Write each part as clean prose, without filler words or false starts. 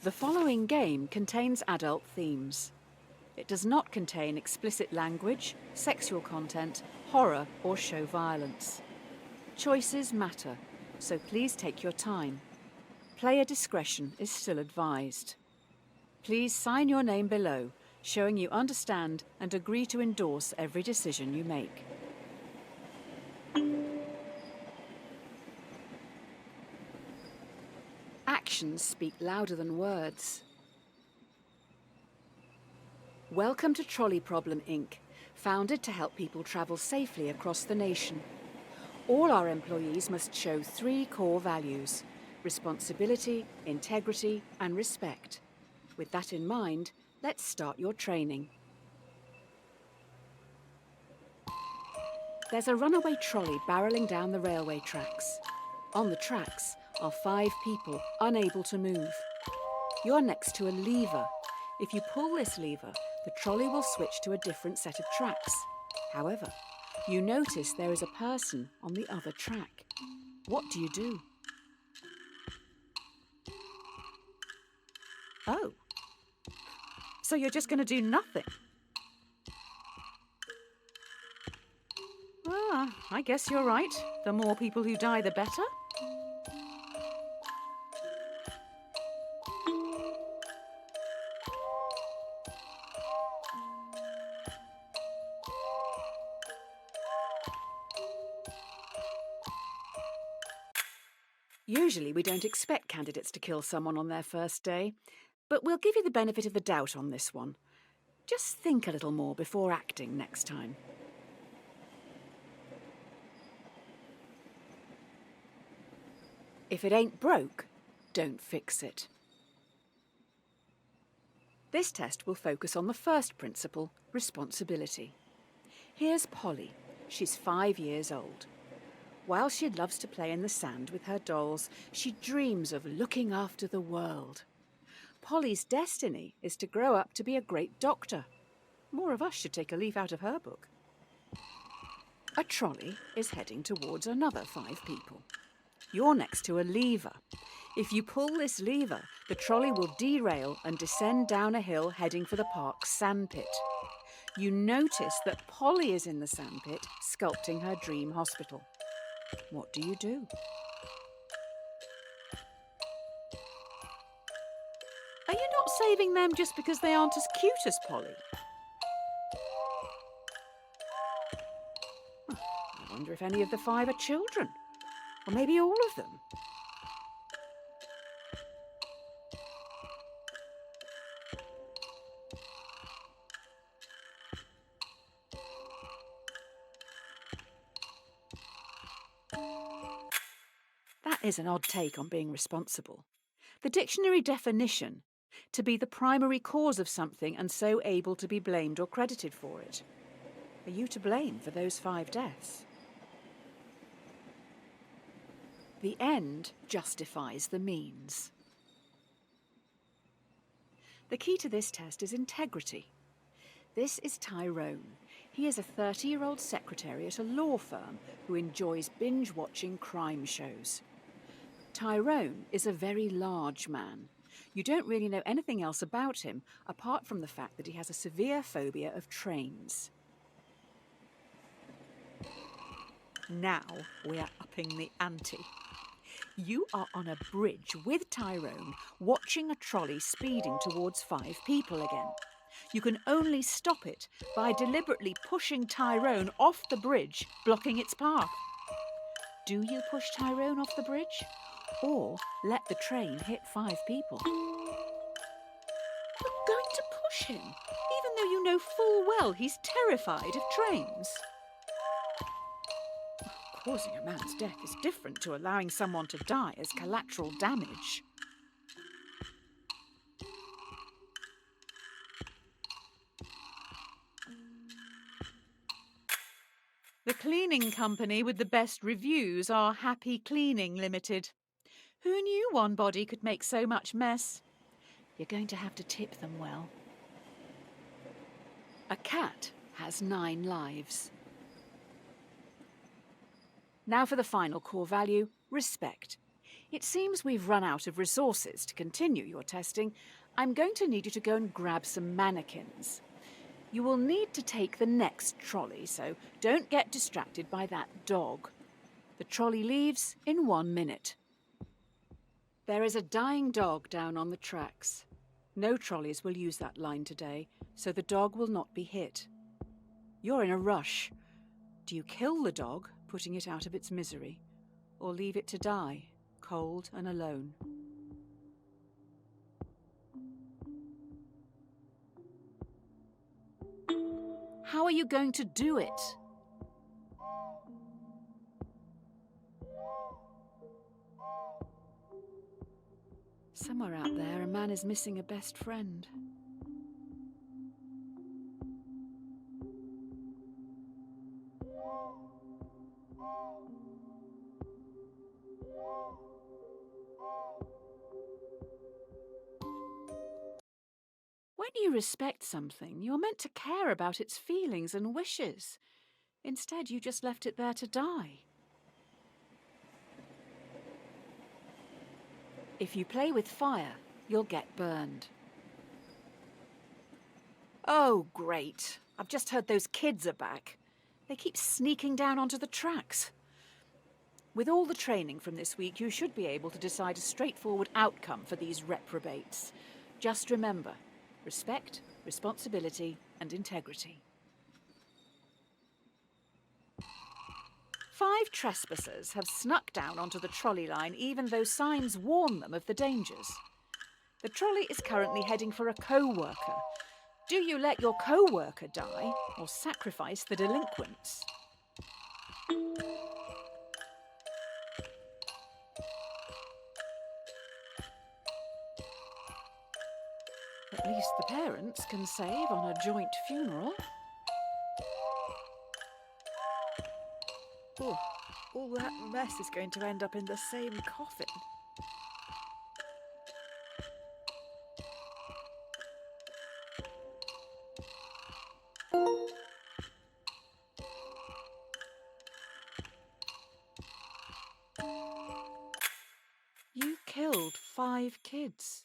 The following game contains adult themes. It does not contain explicit language, sexual content, horror, or show violence. Choices matter, so please take your time. Player discretion is still advised. Please sign your name below, showing you understand and agree to endorse every decision you make. Actions speak louder than words. Welcome to Trolley Problem Inc., founded to help people travel safely across the nation. All our employees must show 3 core values: responsibility, integrity, and respect. With that in mind, let's start your training. There's a runaway trolley barreling down the railway tracks. On the tracks are 5 people unable to move. You're next to a lever. If you pull this lever, the trolley will switch to a different set of tracks. However, you notice there is a person on the other track. What do you do? Oh. So you're just going to do nothing? Ah, I guess you're right. The more people who die, the better. Usually we don't expect candidates to kill someone on their first day, but we'll give you the benefit of the doubt on this one. Just think a little more before acting next time. If it ain't broke, don't fix it. This test will focus on the first principle, responsibility. Here's Polly. She's 5 years old. While she loves to play in the sand with her dolls, she dreams of looking after the world. Polly's destiny is to grow up to be a great doctor. More of us should take a leaf out of her book. A trolley is heading towards another 5 people. You're next to a lever. If you pull this lever, the trolley will derail and descend down a hill heading for the park's sandpit. You notice that Polly is in the sandpit, sculpting her dream hospital. What do you do? Are you not saving them just because they aren't as cute as Polly? I wonder if any of the 5 are children. Or maybe all of them. That is an odd take on being responsible. The dictionary definition: to be the primary cause of something and so able to be blamed or credited for it. Are you to blame for those 5 deaths? The end justifies the means. The key to this test is integrity. This is Tyrone. He is a 30-year-old secretary at a law firm who enjoys binge-watching crime shows. Tyrone is a very large man. You don't really know anything else about him apart from the fact that he has a severe phobia of trains. Now we are upping the ante. You are on a bridge with Tyrone, watching a trolley speeding towards 5 people again. You can only stop it by deliberately pushing Tyrone off the bridge, blocking its path. Do you push Tyrone off the bridge? Or let the train hit 5 people? You're going to push him, even though you know full well he's terrified of trains. Causing a man's death is different to allowing someone to die as collateral damage. The cleaning company with the best reviews are Happy Cleaning Limited. Who knew one body could make so much mess? You're going to have to tip them well. A cat has 9 lives. Now for the final core value, respect. It seems we've run out of resources to continue your testing. I'm going to need you to go and grab some mannequins. You will need to take the next trolley, so don't get distracted by that dog. The trolley leaves in 1 minute. There is a dying dog down on the tracks. No trolleys will use that line today, so the dog will not be hit. You're in a rush. Do you kill the dog, putting it out of its misery, or leave it to die, cold and alone? How are you going to do it? Somewhere out there, a man is missing a best friend. When you respect something, you're meant to care about its feelings and wishes. Instead, you just left it there to die. If you play with fire, you'll get burned. Oh, great. I've just heard those kids are back. They keep sneaking down onto the tracks. With all the training from this week, you should be able to decide a straightforward outcome for these reprobates. Just remember, respect, responsibility, and integrity. 5 trespassers have snuck down onto the trolley line even though signs warn them of the dangers. The trolley is currently heading for a co-worker. Do you let your co-worker die or sacrifice the delinquents? At least the parents can save on a joint funeral. Oh, all that mess is going to end up in the same coffin. You killed 5 kids.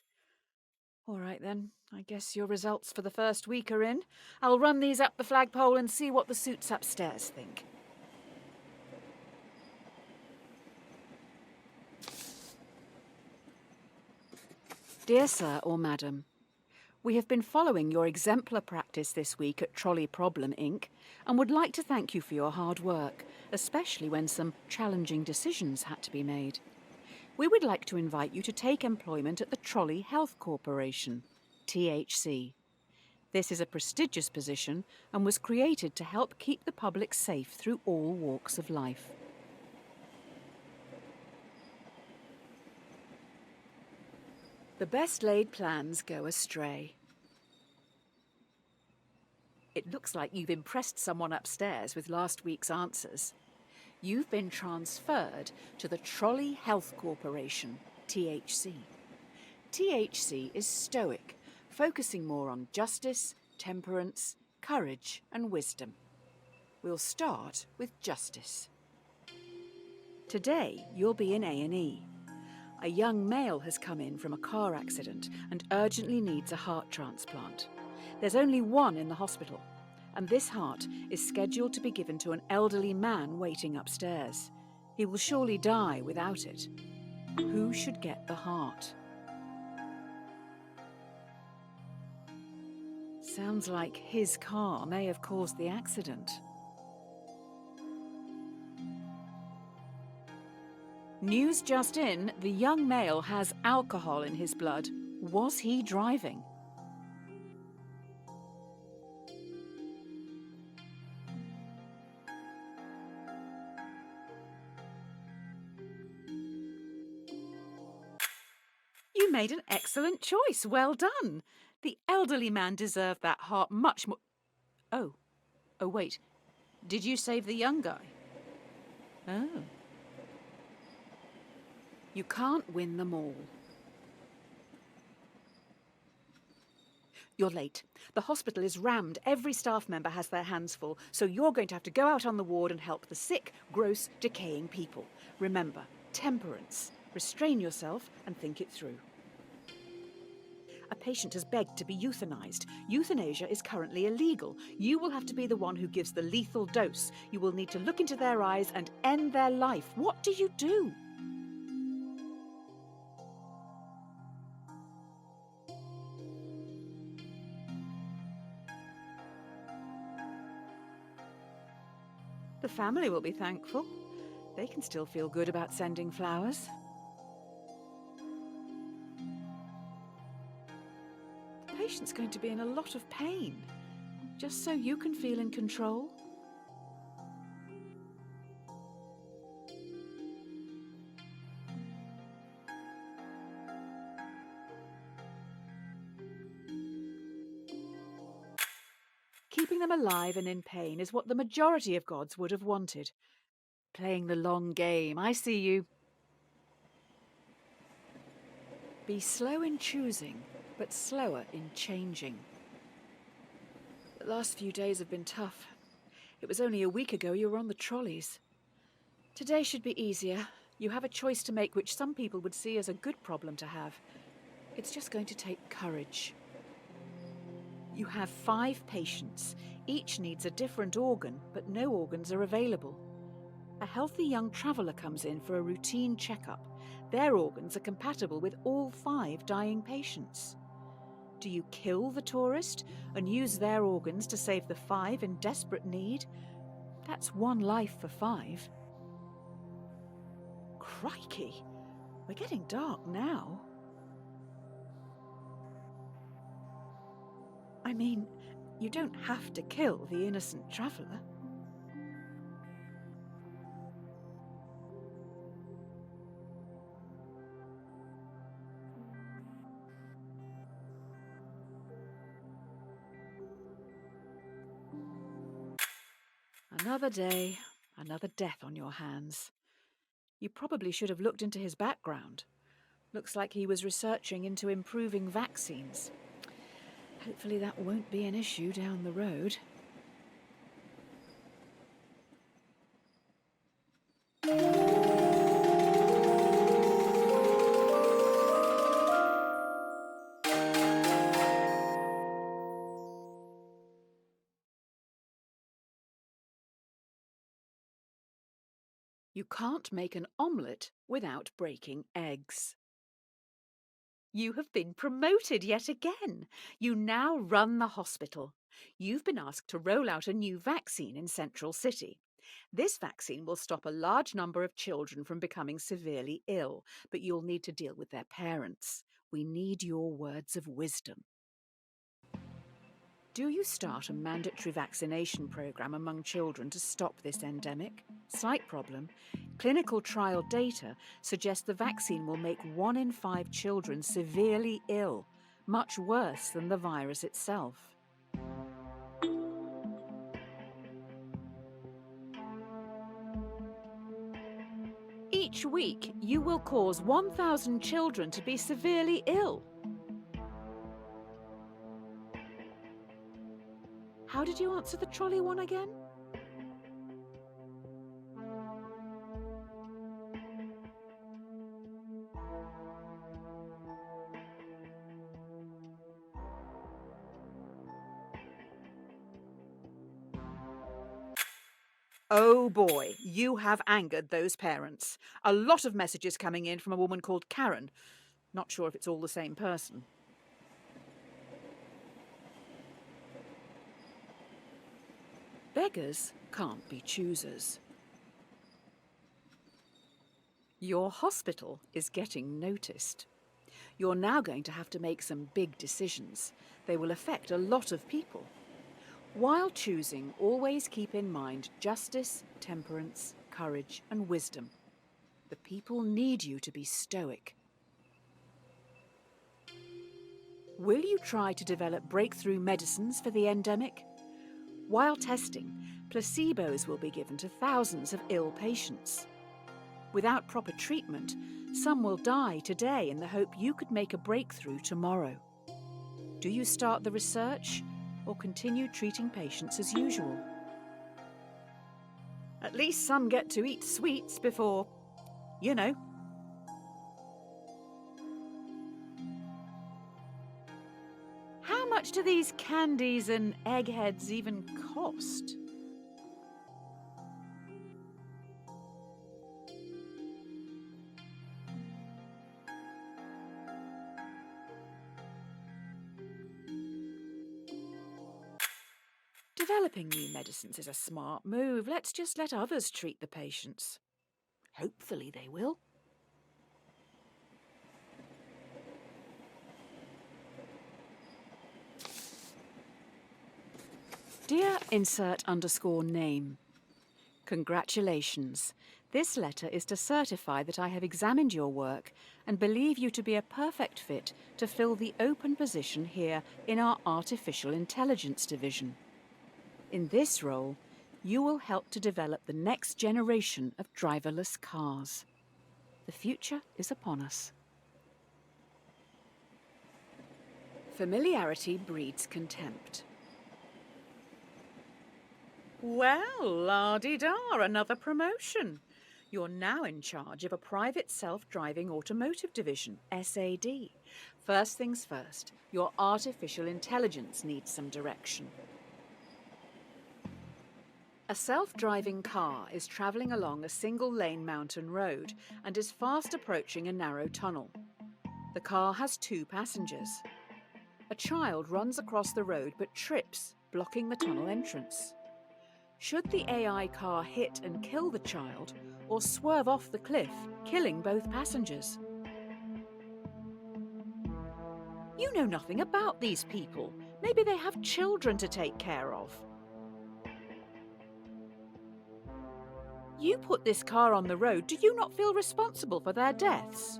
All right then, I guess your results for the first week are in. I'll run these up the flagpole and see what the suits upstairs think. Dear Sir or Madam, we have been following your exemplar practice this week at Trolly Problem Inc. and would like to thank you for your hard work, especially when some challenging decisions had to be made. We would like to invite you to take employment at the Trolly Health Corporation, THC. This is a prestigious position and was created to help keep the public safe through all walks of life. The best laid plans go astray. It looks like you've impressed someone upstairs with last week's answers. You've been transferred to the Trolly Health Corporation, THC. THC is stoic, focusing more on justice, temperance, courage and wisdom. We'll start with justice. Today, you'll be in A&E. A young male has come in from a car accident and urgently needs a heart transplant. There's only one in the hospital, and this heart is scheduled to be given to an elderly man waiting upstairs. He will surely die without it. Who should get the heart? Sounds like his car may have caused the accident. News just in, the young male has alcohol in his blood. Was he driving? You made an excellent choice. Well done. The elderly man deserved that heart much more. Oh, wait. Did you save the young guy? Oh. You can't win them all. You're late. The hospital is rammed. Every staff member has their hands full, so you're going to have to go out on the ward and help the sick, gross, decaying people. Remember, temperance. Restrain yourself and think it through. A patient has begged to be euthanized. Euthanasia is currently illegal. You will have to be the one who gives the lethal dose. You will need to look into their eyes and end their life. What do you do? The family will be thankful. They can still feel good about sending flowers. The patient's going to be in a lot of pain, just so you can feel in control. Keeping them alive and in pain is what the majority of gods would have wanted. Playing the long game, I see you. Be slow in choosing, but slower in changing. The last few days have been tough. It was only a week ago you were on the trolleys. Today should be easier. You have a choice to make which some people would see as a good problem to have. It's just going to take courage. You have 5 patients. Each needs a different organ, but no organs are available. A healthy young traveller comes in for a routine checkup. Their organs are compatible with all 5 dying patients. Do you kill the tourist and use their organs to save the 5 in desperate need? That's 1 life for 5. Crikey, we're getting dark now. I mean, you don't have to kill the innocent traveller. Another day, another death on your hands. You probably should have looked into his background. Looks like he was researching into improving vaccines. Hopefully that won't be an issue down the road. You can't make an omelette without breaking eggs. You have been promoted yet again. You now run the hospital. You've been asked to roll out a new vaccine in Central City. This vaccine will stop a large number of children from becoming severely ill, but you'll need to deal with their parents. We need your words of wisdom. Do you start a mandatory vaccination programme among children to stop this endemic? Slight problem. Clinical trial data suggest the vaccine will make 1 in 5 children severely ill, much worse than the virus itself. Each week, you will cause 1,000 children to be severely ill. How did you answer the trolley one again? Oh boy, you have angered those parents. A lot of messages coming in from a woman called Karen. Not sure if it's all the same person. Beggars can't be choosers. Your hospital is getting noticed. You're now going to have to make some big decisions. They will affect a lot of people. While choosing, always keep in mind justice, temperance, courage, and wisdom. The people need you to be stoic. Will you try to develop breakthrough medicines for the endemic? While testing, placebos will be given to thousands of ill patients. Without proper treatment, some will die today in the hope you could make a breakthrough tomorrow. Do you start the research or continue treating patients as usual? At least some get to eat sweets before, you know. much do these candies and eggheads even cost? Developing new medicines is a smart move. Let's just let others treat the patients. Hopefully they will. Dear insert_name. Congratulations. This letter is to certify that I have examined your work and believe you to be a perfect fit to fill the open position here in our Artificial Intelligence Division. In this role, you will help to develop the next generation of driverless cars. The future is upon us. Familiarity breeds contempt. Well, la-di-da, another promotion. You're now in charge of a private self-driving automotive division, SAD. First things first, your artificial intelligence needs some direction. A self-driving car is travelling along a single-lane mountain road and is fast approaching a narrow tunnel. The car has 2 passengers. A child runs across the road but trips, blocking the tunnel entrance. Should the AI car hit and kill the child, or swerve off the cliff, killing both passengers? You know nothing about these people. Maybe they have children to take care of. You put this car on the road. Do you not feel responsible for their deaths?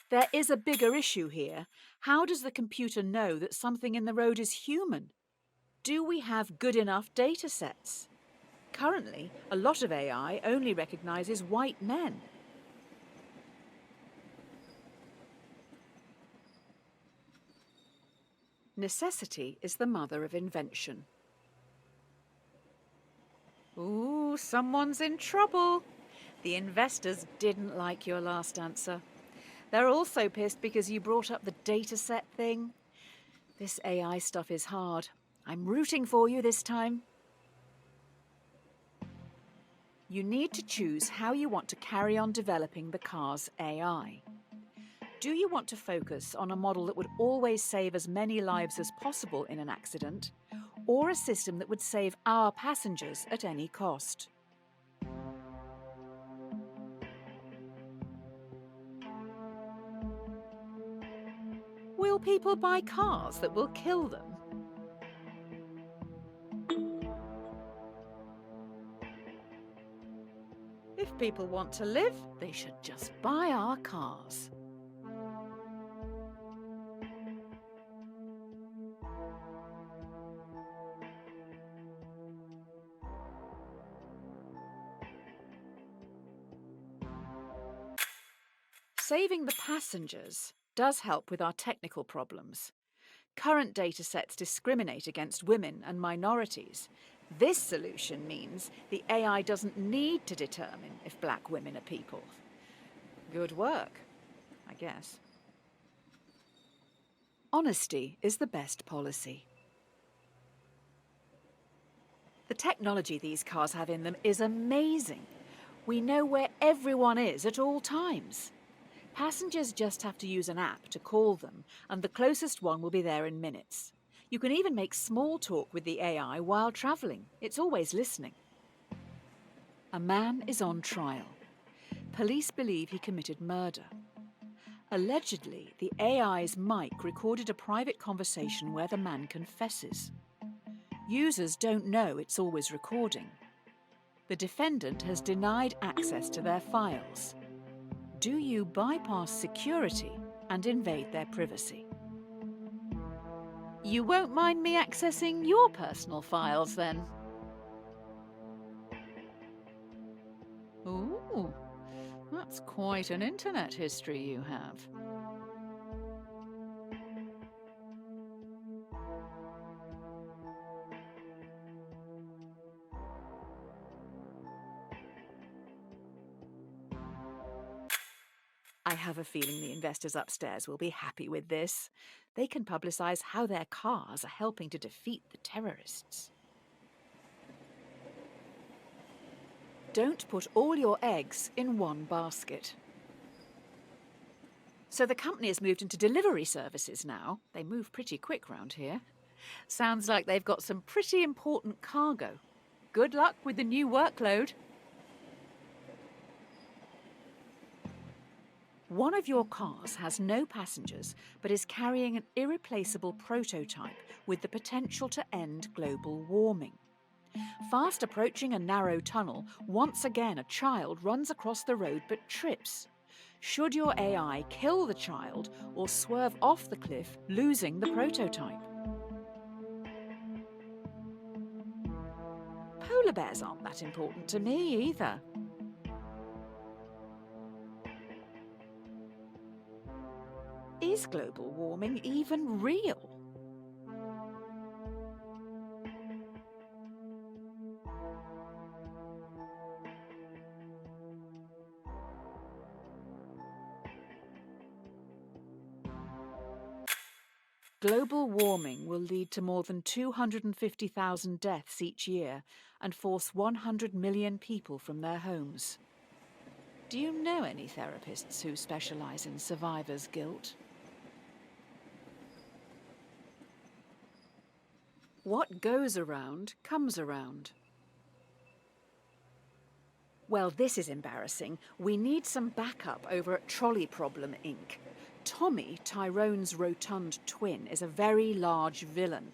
There is a bigger issue here. How does the computer know that something in the road is human? Do we have good enough data sets? Currently, a lot of AI only recognises white men. Necessity is the mother of invention. Ooh, someone's in trouble. The investors didn't like your last answer. They're also pissed because you brought up the dataset thing. This AI stuff is hard. I'm rooting for you this time. You need to choose how you want to carry on developing the car's AI. Do you want to focus on a model that would always save as many lives as possible in an accident, or a system that would save our passengers at any cost? Will people buy cars that will kill them? If people want to live, they should just buy our cars. Saving the passengers does help with our technical problems. Current datasets discriminate against women and minorities. This solution means the AI doesn't need to determine if black women are people. Good work, I guess. Honesty is the best policy. The technology these cars have in them is amazing. We know where everyone is at all times. Passengers just have to use an app to call them, and the closest one will be there in minutes. You can even make small talk with the AI while travelling. It's always listening. A man is on trial. Police believe he committed murder. Allegedly, the AI's mic recorded a private conversation where the man confesses. Users don't know it's always recording. The defendant has denied access to their files. Do you bypass security and invade their privacy? You won't mind me accessing your personal files, then? Ooh, that's quite an internet history you have. I have a feeling the investors upstairs will be happy with this. They can publicise how their cars are helping to defeat the terrorists. Don't put all your eggs in one basket. So the company has moved into delivery services now. They move pretty quick round here. Sounds like they've got some pretty important cargo. Good luck with the new workload. One of your cars has no passengers, but is carrying an irreplaceable prototype with the potential to end global warming. Fast approaching a narrow tunnel, once again a child runs across the road but trips. Should your AI kill the child or swerve off the cliff, losing the prototype? Polar bears aren't that important to me either. Is global warming even real? Global warming will lead to more than 250,000 deaths each year and force 100 million people from their homes. Do you know any therapists who specialise in survivor's guilt? What goes around comes around. Well, this is embarrassing. We need some backup over at Trolley Problem Inc. Tommy, Tyrone's rotund twin, is a very large villain.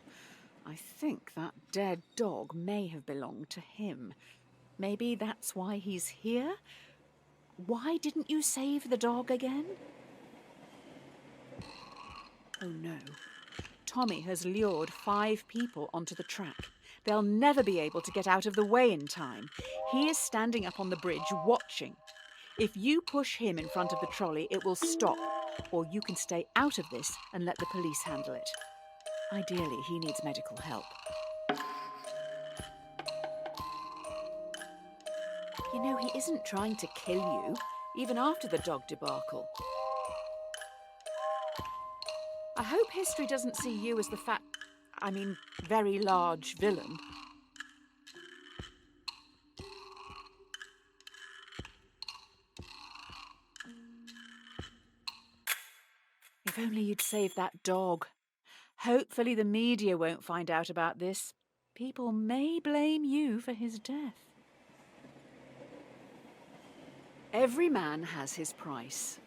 I think that dead dog may have belonged to him. Maybe that's why he's here? Why didn't you save the dog again? Oh no. Tommy has lured 5 people onto the track. They'll never be able to get out of the way in time. He is standing up on the bridge watching. If you push him in front of the trolley, it will stop. Or you can stay out of this and let the police handle it. Ideally, he needs medical help. You know, he isn't trying to kill you, even after the dog debacle. I hope history doesn't see you as the very large villain. If only you'd saved that dog. Hopefully the media won't find out about this. People may blame you for his death. Every man has his price.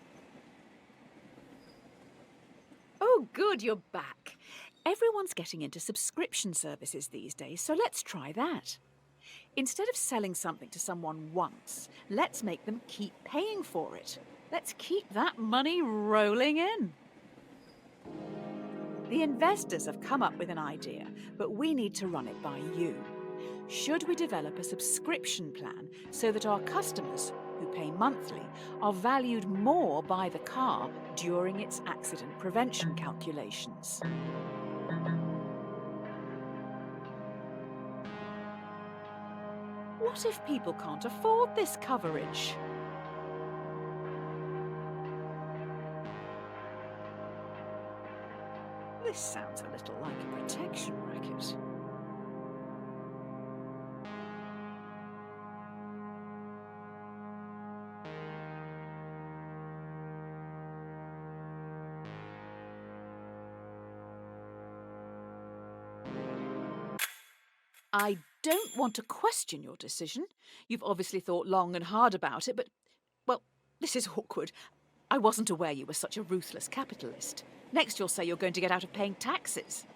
Oh, good, you're back. Everyone's getting into subscription services these days, so let's try that. Instead of selling something to someone once, let's make them keep paying for it. Let's keep that money rolling in. The investors have come up with an idea, but we need to run it by you. Should we develop a subscription plan so that our customers, who pay monthly, are valued more by the car during its accident prevention calculations? What if people can't afford this coverage? This sounds a little like a protection racket. I don't want to question your decision. You've obviously thought long and hard about it, but, well, this is awkward. I wasn't aware you were such a ruthless capitalist. Next you'll say you're going to get out of paying taxes.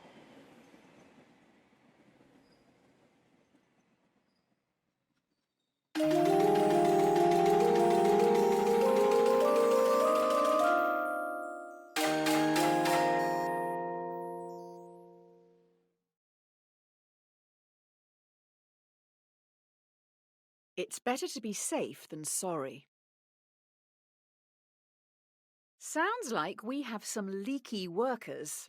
It's better to be safe than sorry. Sounds like we have some leaky workers.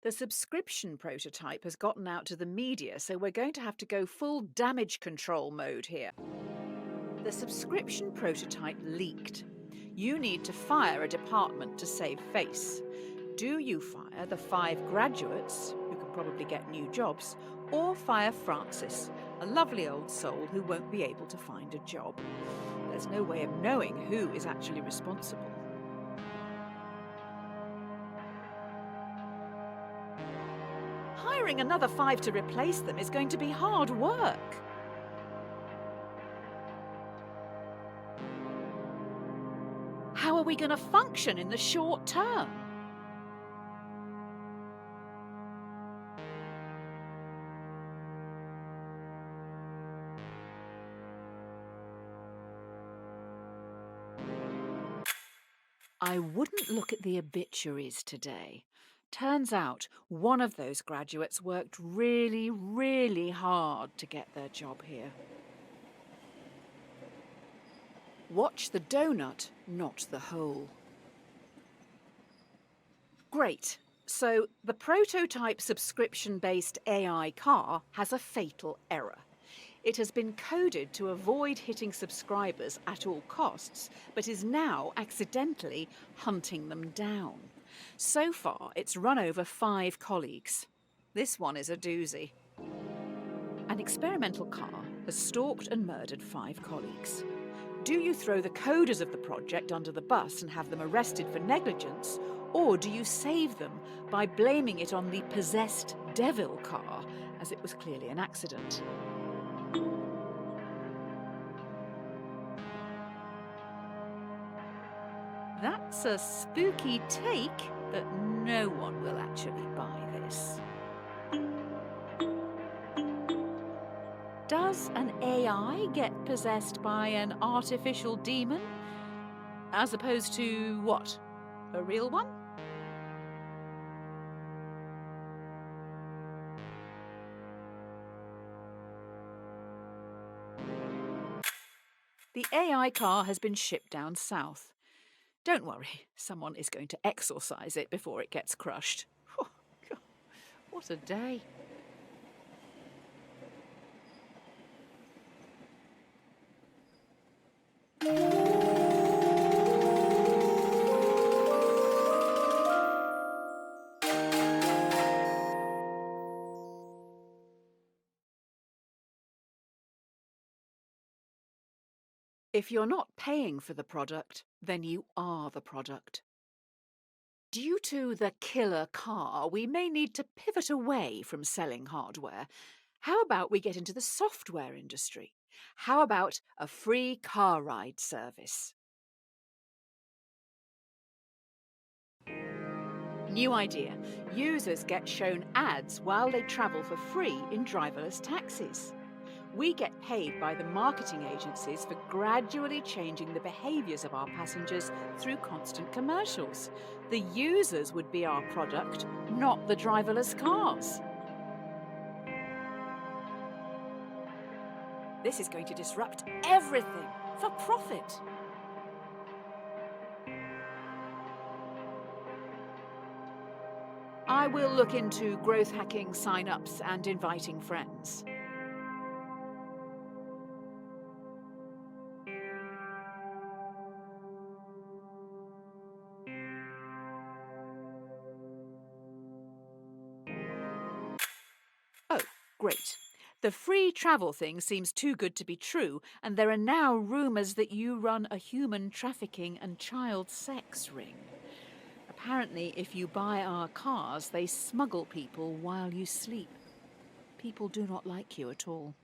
The subscription prototype has gotten out to the media, so we're going to have to go full damage control mode here. The subscription prototype leaked. You need to fire a department to save face. Do you fire the 5 graduates, who can probably get new jobs, or fire Francis, a lovely old soul who won't be able to find a job? There's no way of knowing who is actually responsible. Hiring another 5 to replace them is going to be hard work. How are we going to function in the short term? I wouldn't look at the obituaries today. Turns out one of those graduates worked really, really hard to get their job here. Watch the donut, not the hole. Great. So the prototype subscription-based AI car has a fatal error. It has been coded to avoid hitting subscribers at all costs, but is now accidentally hunting them down. So far, it's run over 5 colleagues. This one is a doozy. An experimental car has stalked and murdered 5 colleagues. Do you throw the coders of the project under the bus and have them arrested for negligence, or do you save them by blaming it on the possessed devil car, as it was clearly an accident? That's a spooky take, but no one will actually buy this. Does an AI get possessed by an artificial demon? As opposed to what? A real one? The AI car has been shipped down south. Don't worry, someone is going to exorcise it before it gets crushed. Oh, God, what a day. If you're not paying for the product, then you are the product. Due to the killer car, we may need to pivot away from selling hardware. How about we get into the software industry? How about a free car ride service? New idea. Users get shown ads while they travel for free in driverless taxis. We get paid by the marketing agencies for gradually changing the behaviours of our passengers through constant commercials. The users would be our product, not the driverless cars. This is going to disrupt everything for profit. I will look into growth hacking sign-ups and inviting friends. Oh, great. The free travel thing seems too good to be true, and there are now rumours that you run a human trafficking and child sex ring. Apparently, if you buy our cars, they smuggle people while you sleep. People do not like you at all.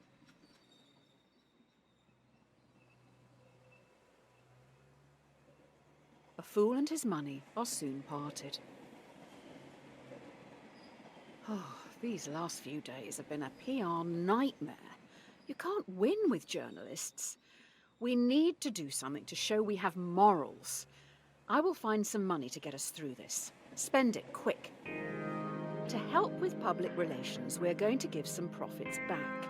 A fool and his money are soon parted. Oh, these last few days have been a PR nightmare. You can't win with journalists. We need to do something to show we have morals. I will find some money to get us through this. Spend it quick. To help with public relations, we're going to give some profits back.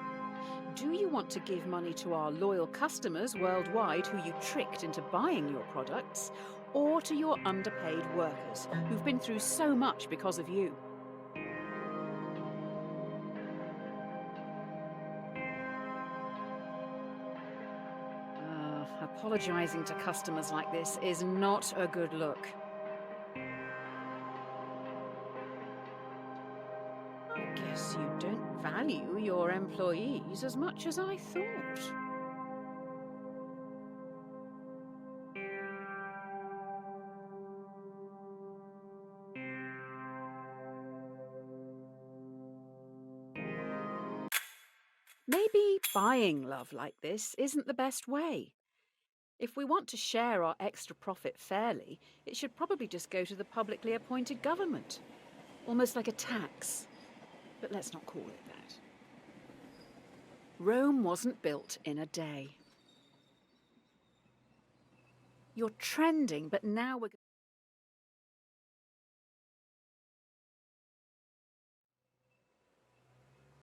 Do you want to give money to our loyal customers worldwide who you tricked into buying your products, or to your underpaid workers who've been through so much because of you? A Apologising to customers like this is not a good look. I guess you don't value your employees as much as I thought. Maybe buying love like this isn't the best way. If we want to share our extra profit fairly, it should probably just go to the publicly appointed government. Almost like a tax. But let's not call it that. Rome wasn't built in a day. You're trending, but now we're